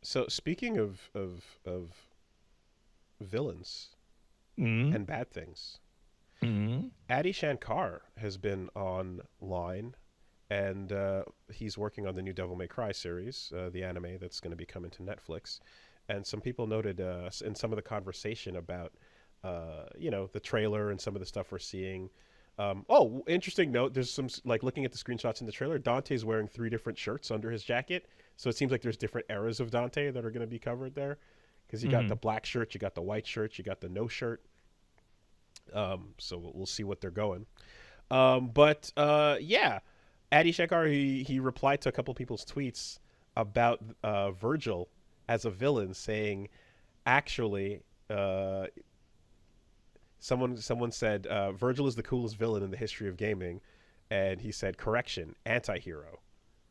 So speaking of villains Mm-hmm. and bad things, Mm-hmm. Adi Shankar has been online, and he's working on the new Devil May Cry series, the anime that's going to be coming to Netflix. And some people noted in some of the conversation about, the trailer and some of the stuff we're seeing. Oh, interesting note. There's some like looking at the screenshots in the trailer. Dante's wearing three different shirts under his jacket, so it seems like there's different eras of Dante that are going to be covered there. Because you got Mm-hmm. the black shirt, you got the white shirt, you got the no shirt. So we'll see what they're going. But yeah, Adi Shankar he replied to a couple people's tweets about Vergil as a villain, saying actually, someone said Vergil is the coolest villain in the history of gaming, and he said correction, anti-hero.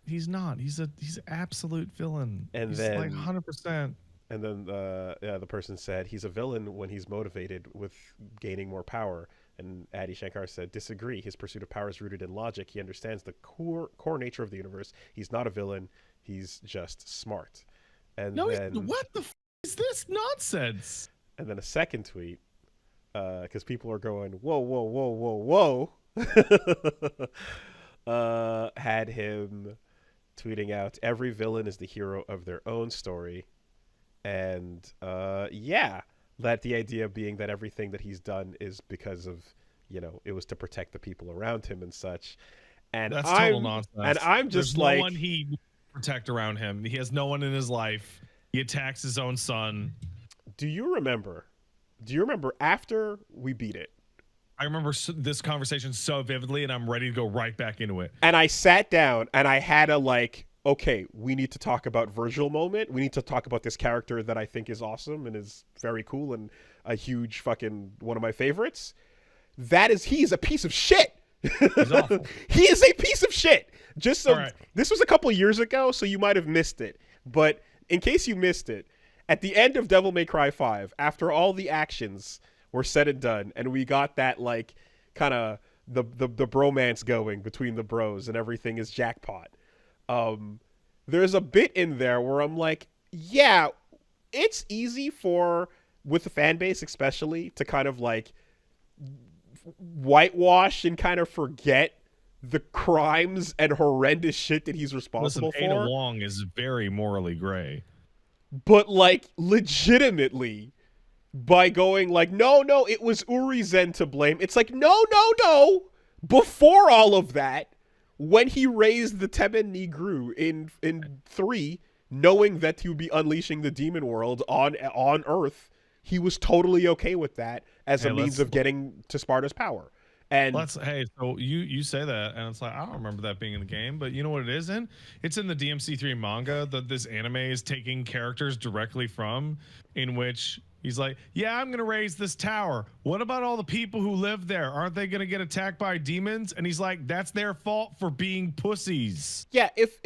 He's not. He's absolute villain. And He's like then 100%. the person said he's a villain when he's motivated with gaining more power. And Adi Shankar said, disagree. His pursuit of power is rooted in logic. He understands the core nature of the universe. He's not a villain. He's just smart. And No, then what the is this nonsense? and then a second tweet, because people are going, whoa, whoa, whoa, whoa, whoa, had him tweeting out, every villain is the hero of their own story. And yeah, that the idea being that everything that he's done is because of, it was to protect the people around him and such. And That's total I'm and nonsense. I'm There's just no like, one he protect around him. He has no one in his life. He attacks his own son. do you remember? Do you remember after we beat it? I remember this conversation so vividly, and I'm ready to go right back into it. And I sat down and I had a like, okay, we need to talk about Vergil moment. We need to talk about this character that I think is awesome and is very cool and a huge fucking one of my favorites. He's a piece of shit. He's awful. He is a piece of shit. Just so All right. This was a couple years ago, so you might have missed it. But in case you missed it, at the end of Devil May Cry 5, after all the actions were said and done, and we got that like kind of the bromance going between the bros and everything is jackpot. There's a bit in there where I'm like, yeah, it's easy for with the fan base especially to kind of like whitewash and kind of forget the crimes and horrendous shit that he's Listen, responsible Ada for. Wong is very morally gray. But like legitimately by going like, no, it was Urizen to blame. It's like, no. Before all of that, when he raised the Temen Nigru in 3, knowing that he would be unleashing the demon world on Earth, he was totally okay with that as a means of getting to Sparta's power. And so you say that, and it's like, I don't remember that being in the game, but you know what it is in? It's in the DMC3 manga that this anime is taking characters directly from, in which he's like, yeah, I'm gonna raise this tower. What about all the people who live there? Aren't they gonna get attacked by demons? And he's like, that's their fault for being pussies. yeah, if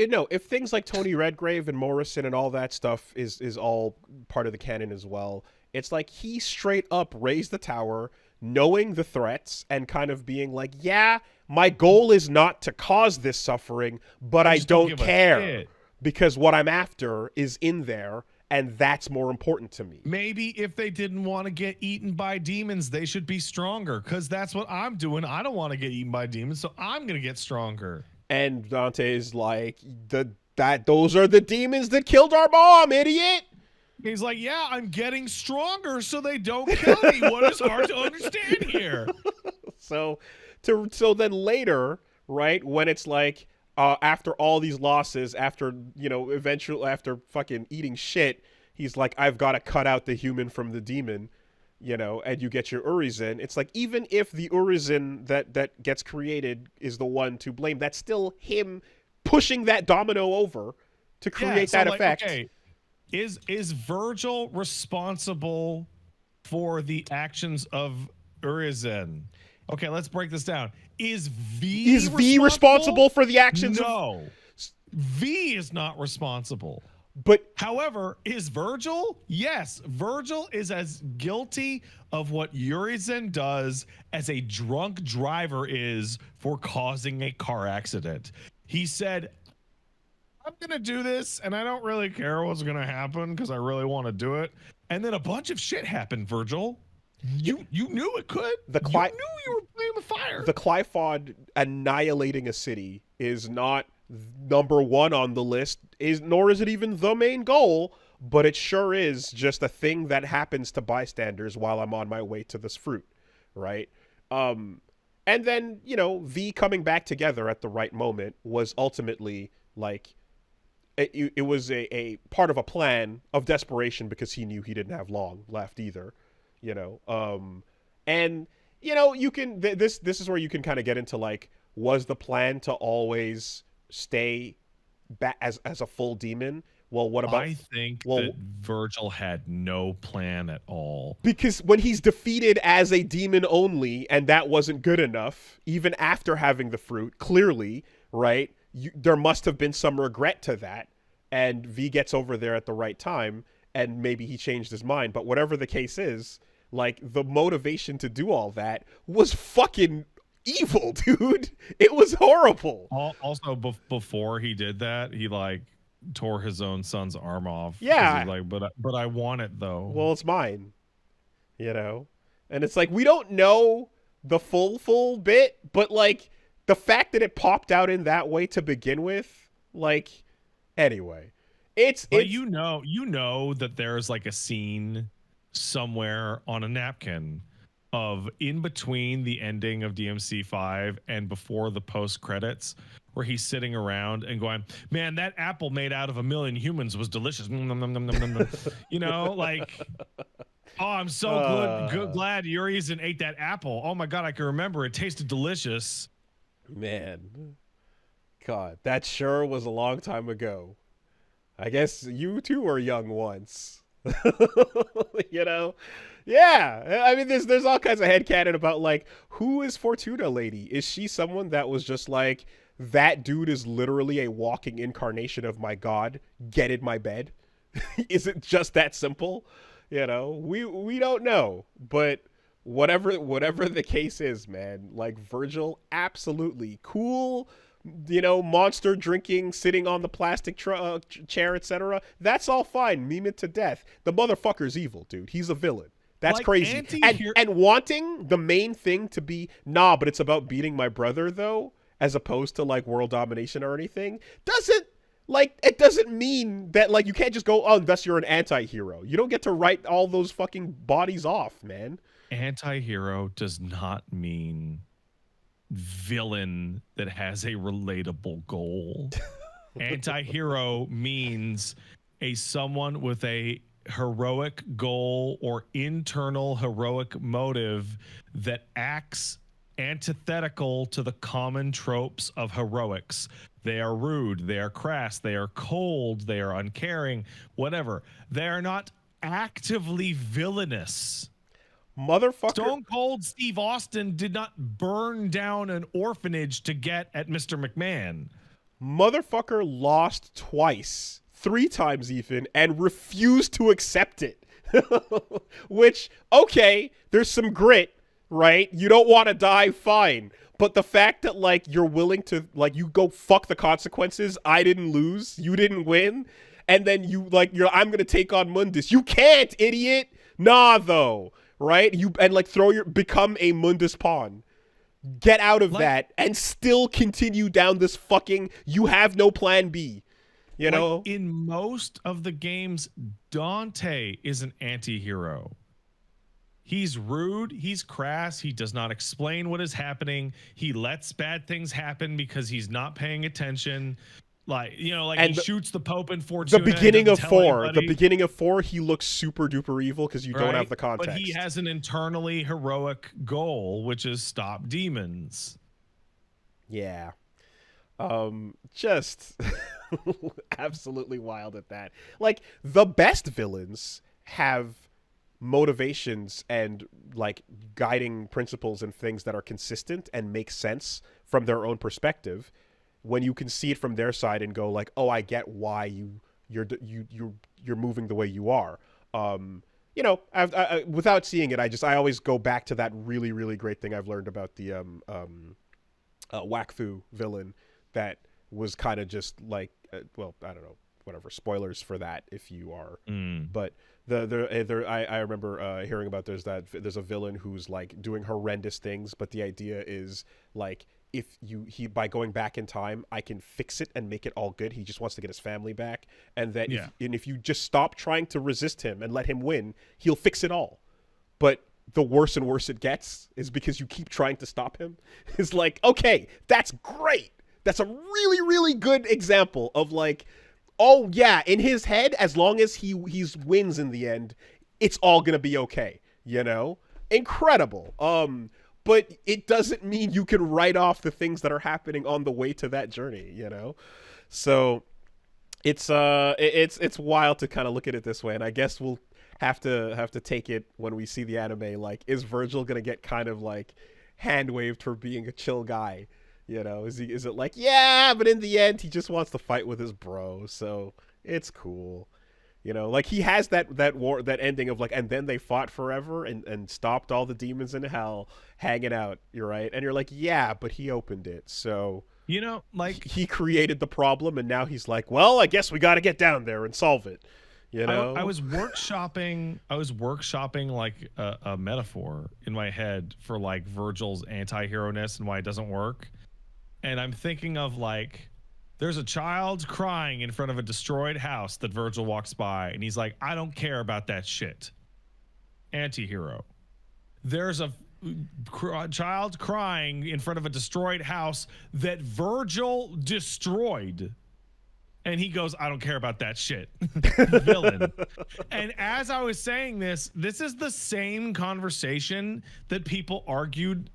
things like Tony Redgrave and Morrison and all that stuff is all part of the canon as well, it's like he straight up raised the tower, knowing the threats and kind of being like, yeah, my goal is not to cause this suffering, but I don't care because what I'm after is in there and that's more important to me. Maybe if they didn't want to get eaten by demons, they should be stronger, because that's what I'm doing. I don't want to get eaten by demons, so I'm going to get stronger. And Dante is like, those are the demons that killed our mom, idiot. He's like, yeah, I'm getting stronger so they don't kill me. What is hard to understand here? So then later, right, when it's like after all these losses, after eventually after fucking eating shit, he's like, I've got to cut out the human from the demon, and you get your Urizen. It's like, even if the Urizen that gets created is the one to blame, that's still him pushing that domino over to create that effect. Okay. Is Vergil responsible for the actions of Urizen? Okay, let's break this down. Is V responsible for the actions? No. V is not responsible. But however, is Vergil? Yes, Vergil is as guilty of what Urizen does as a drunk driver is for causing a car accident. He said, I'm gonna do this, and I don't really care what's gonna happen because I really want to do it. And then a bunch of shit happened, Virgil. You knew it could. You knew you were playing with fire. The Qliphoth annihilating a city is not number one on the list, nor is it even the main goal, but it sure is just a thing that happens to bystanders while I'm on my way to this fruit, right? And then, V coming back together at the right moment was ultimately like it was a part of a plan of desperation because he knew he didn't have long left either, you know. And you can this is where you can kind of get into like, was the plan to always stay back as a full demon? Well, what about? I think that Vergil had no plan at all. Because when he's defeated as a demon only, and that wasn't good enough, even after having the fruit, clearly, right? There must have been some regret to that, and V gets over there at the right time, and maybe he changed his mind. But whatever the case is, like, the motivation to do all that was fucking evil, dude. It was horrible. Also, before he did that, he like tore his own son's arm off. Yeah. Like, but I want it though. Well, it's mine. And it's like, we don't know the full bit, but like the fact that it popped out in that way to begin with, like, anyway, it's you know that there's like a scene somewhere on a napkin of in between the ending of DMC5 and before the post credits, where he's sitting around and going, man, that apple made out of a million humans was delicious. Like, oh, I'm so glad Urizen ate that apple. Oh my God, I can remember. It tasted delicious. Man, God, that sure was a long time ago. I guess you too were young once. Yeah, I mean, there's all kinds of headcanon about like, who is Fortuna Lady? Is she someone that was just like, that dude is literally a walking incarnation of my God, get in my bed? Is it just that simple? We don't know, but whatever the case is, man, like, Vergil, absolutely cool. Monster drinking, sitting on the plastic chair, etc. That's all fine. Meme it to death. The motherfucker's evil, dude. He's a villain. That's like crazy. And wanting the main thing to be, but it's about beating my brother, though, as opposed to like world domination or anything, it doesn't mean that like you can't just go, oh, thus you're an anti-hero. You don't get to write all those fucking bodies off, man. Anti-hero does not mean villain that has a relatable goal. Anti-hero means someone with a heroic goal or internal heroic motive that acts antithetical to the common tropes of heroics. They are rude, they are crass, they are cold, they are uncaring, whatever. They are not actively villainous. Motherfucker. Stone Cold Steve Austin did not burn down an orphanage to get at Mr. McMahon. Motherfucker lost twice, 3 times even, and refused to accept it. Which, okay, there's some grit, right? You don't want to die, fine. But the fact that, like, you're willing to, like, you go fuck the consequences, I didn't lose, you didn't win, and then I'm going to take on Mundus. You can't, idiot! Nah, though. Right? Become a Mundus pawn. Get out of that and still continue down this fucking, you have no plan B. In most of the games, Dante is an anti-hero. He's rude, he's crass, he does not explain what is happening. He lets bad things happen because he's not paying attention. He shoots the Pope in Fortuna. The beginning of 4, he looks super duper evil because you don't have the context. But he has an internally heroic goal, which is stop demons. Yeah. Just absolutely wild at that. Like, the best villains have motivations and like guiding principles and things that are consistent and make sense from their own perspective. When you can see it from their side and go like, oh, I get why you're moving the way you are. Without seeing it, I always go back to that really, really great thing I've learned about the Wakfu villain that was kind of just like well, I don't know, whatever, spoilers for that if you are. Mm. But I remember hearing about there's a villain who's like doing horrendous things, but the idea is like, if he by going back in time, I can fix it and make it all good. He just wants to get his family back, and that if you just stop trying to resist him and let him win, he'll fix it all. But the worse and worse it gets is because you keep trying to stop him. It's like, okay, that's great. That's a really, really good example of like, oh yeah, in his head, as long as he wins in the end, it's all gonna be okay. You know, incredible. But it doesn't mean you can write off the things that are happening on the way to that journey. You know, so it's wild to kind of look at it this way, and I guess we'll have to take it when we see the anime. Like, is Vergil gonna get kind of like hand waved for being a chill guy? You know, is it like, yeah, but in the end he just wants to fight with his bro, so it's cool. You know, like he has that ending of like, and then they fought forever and stopped all the demons in hell hanging out. You're right, and you're like, yeah, but he opened it, so you know, like he created the problem, and now he's like, well, I guess we got to get down there and solve it. You know, I was workshopping like a metaphor in my head for like Vergil's anti-hero-ness and why it doesn't work. And I'm thinking of like, there's a child crying in front of a destroyed house that Vergil walks by, and he's like, I don't care about that shit. Anti-hero. There's a child crying in front of a destroyed house that Vergil destroyed. And he goes, I don't care about that shit. Villain. And as I was saying this is the same conversation that people argued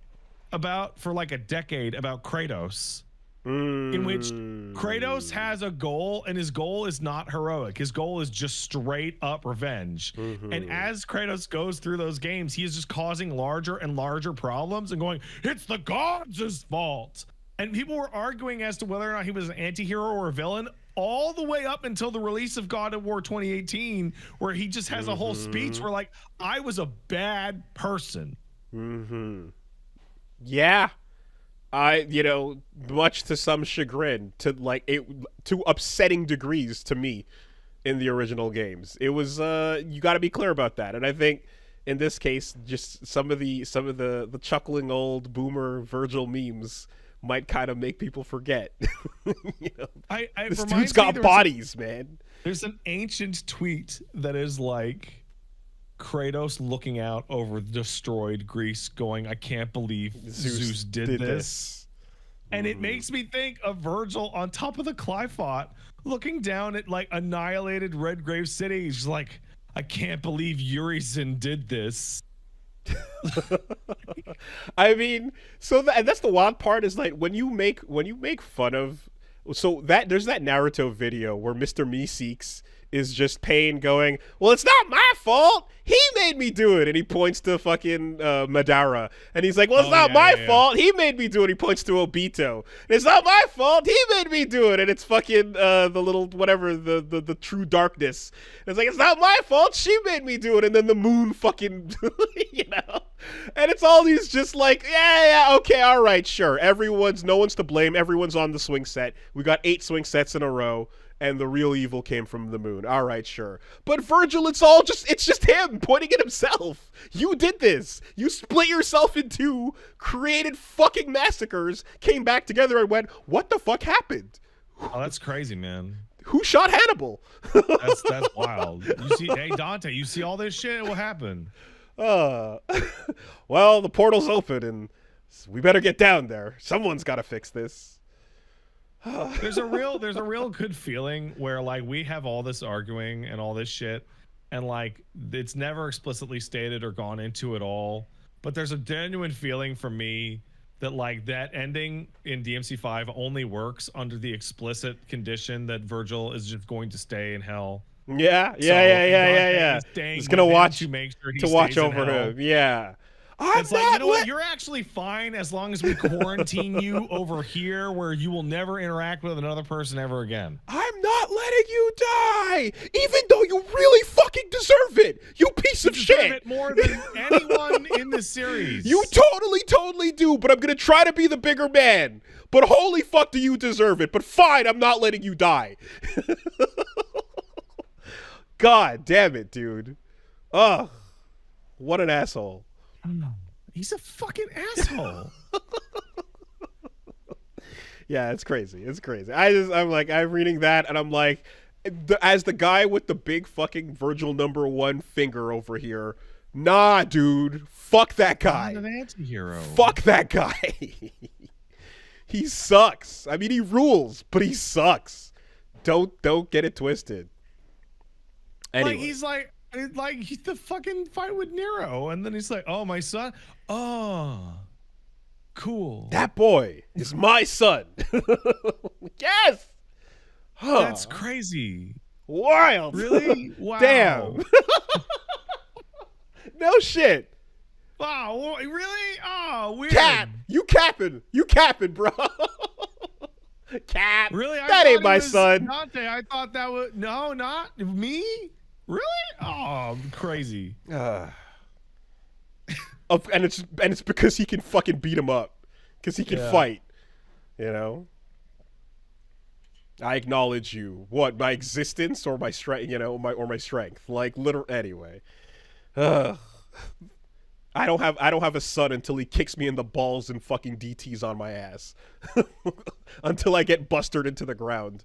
about for like a decade about Kratos. In which Kratos has a goal, and his goal is not heroic. His goal is just straight up revenge. And as Kratos goes through those games, he is just causing larger and larger problems and going, it's the gods' fault. And people were arguing as to whether or not he was an anti-hero or a villain all the way up until the release of God of War 2018, where he just has a whole speech where like, I was a bad person. Yeah. You know, much to some chagrin, to upsetting degrees to me in the original games. It was, you got to be clear about that. And I think in this case, just some of the chuckling old boomer Vergil memes might kind of make people forget. You know, this dude's got bodies, man. There's an ancient tweet that is like Kratos looking out over destroyed Greece going, I can't believe Zeus did this. And it makes me think of Vergil on top of the Clyphot looking down at like annihilated Redgrave City. He's like, I can't believe Urizen did this. I mean, and that's the wild part is like when you make fun of, so that there's that Naruto video where Mr. Meeseeks is just Pain going, well, it's not my fault. He made me do it. And he points to fucking Madara. And he's like, well, it's not my fault. He made me do it. He points to Obito. And it's not my fault. He made me do it. And it's fucking the little, whatever, the true darkness. And it's like, it's not my fault. She made me do it. And then the moon fucking, you know. And it's all these just like, yeah, okay, all right, sure. No one's to blame. Everyone's on the swing set. We got 8 swing sets in a row. And the real evil came from the moon. All right, sure. But Vergil, it's just him pointing at himself. You did this. You split yourself in two, created fucking massacres, came back together and went, what the fuck happened? Oh, that's crazy, man. Who shot Hannibal? That's wild. You see, hey, Dante, you see all this shit? What happened? Well, the portal's open, and we better get down there. Someone's got to fix this. There's a real good feeling where like we have all this arguing and all this shit, and like it's never explicitly stated or gone into at all, but there's a genuine feeling for me that like that ending in DMC5 only works under the explicit condition that Vergil is just going to stay in hell. Yeah. He's gonna watch to make sure to watch over him. Yeah. It's like, you know what? You're actually fine as long as we quarantine you over here where you will never interact with another person ever again. I'm not letting letting you die, even though you really fucking deserve it, you piece of shit. It more than anyone in the series. You totally do, but I'm going to try to be the bigger man. But holy fuck do you deserve it. But fine, I'm not letting you die. God damn it, dude. Ugh. What an asshole. He's a fucking asshole. Yeah, it's crazy. It's crazy. I'm reading that and I'm like, as the guy with the big fucking Vergil #1 finger over here, nah, dude. Fuck that guy. Not an anti-hero. Fuck that guy. He sucks. I mean, he rules, but he sucks. Don't get it twisted. Anyway. Like he's like the fucking fight with Nero, and then he's like, "Oh, my son. Oh, cool. That boy is my son." Yes. Huh. That's crazy. Wild. Really? Wow. Damn. No shit. Wow. Really? Oh, weird. Cap. You capping, bro. Cap. Really? That ain't my son. Dante. I thought that was not me. Really? Oh, crazy. And it's because he can fucking beat him up, because he can fight. You know. I acknowledge you. What, my existence or my strength? You know, my strength. Like literal. Anyway. I don't have a son until he kicks me in the balls and fucking DTs on my ass. Until I get busted into the ground.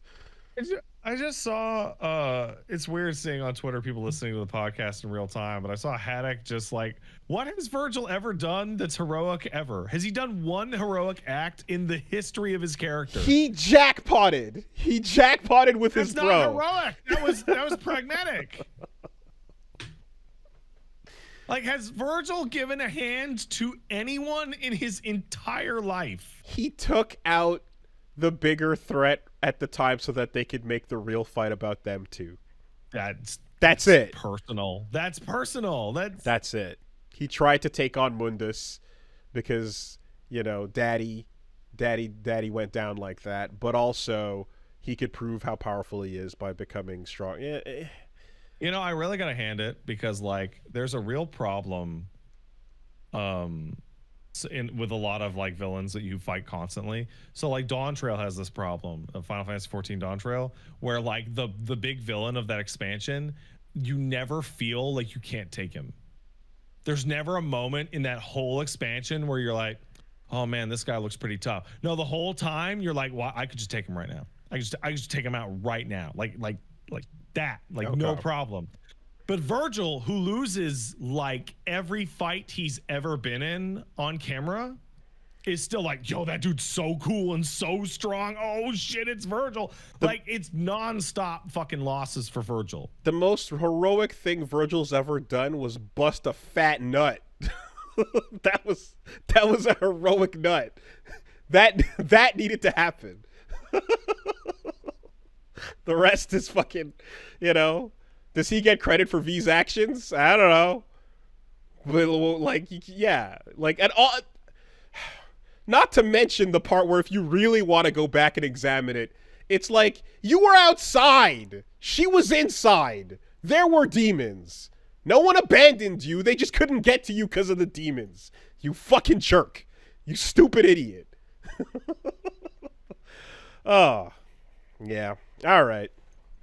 I just saw, it's weird seeing on Twitter people listening to the podcast in real time, but I saw Haddock just like, what has Vergil ever done that's heroic ever? Has he done one heroic act in the history of his character? He jackpotted. With his throw. That's not heroic. That was pragmatic. Like, has Vergil given a hand to anyone in his entire life? He took out the bigger threat at the time so that they could make the real fight about them too. That's it. Personal. That's personal. That's it. He tried to take on Mundus because, you know, daddy went down like that, but also he could prove how powerful he is by becoming strong. You know, I really gotta hand it, because like there's a real problem with a lot of like villains that you fight constantly. So like Dawn Trail has this problem of Final Fantasy 14 Dawn Trail, where like the big villain of that expansion, you never feel like you can't take him. There's never a moment in that whole expansion where you're like, oh man, this guy looks pretty tough. No, the whole time you're like, well, I could just take him right now. I could just take him out right now. Like that, like no problem. But Vergil, who loses like every fight he's ever been in on camera, is still like, yo, that dude's so cool and so strong. Oh shit, it's Vergil. Like, it's nonstop fucking losses for Vergil. The most heroic thing Vergil's ever done was bust a fat nut. that was a heroic nut. That needed to happen. The rest is fucking, you know. Does he get credit for V's actions? I don't know. But, like, yeah. Like, at all. Not to mention the part where if you really want to go back and examine it, it's like, you were outside. She was inside. There were demons. No one abandoned you. They just couldn't get to you because of the demons. You fucking jerk. You stupid idiot. Oh. Yeah. All right.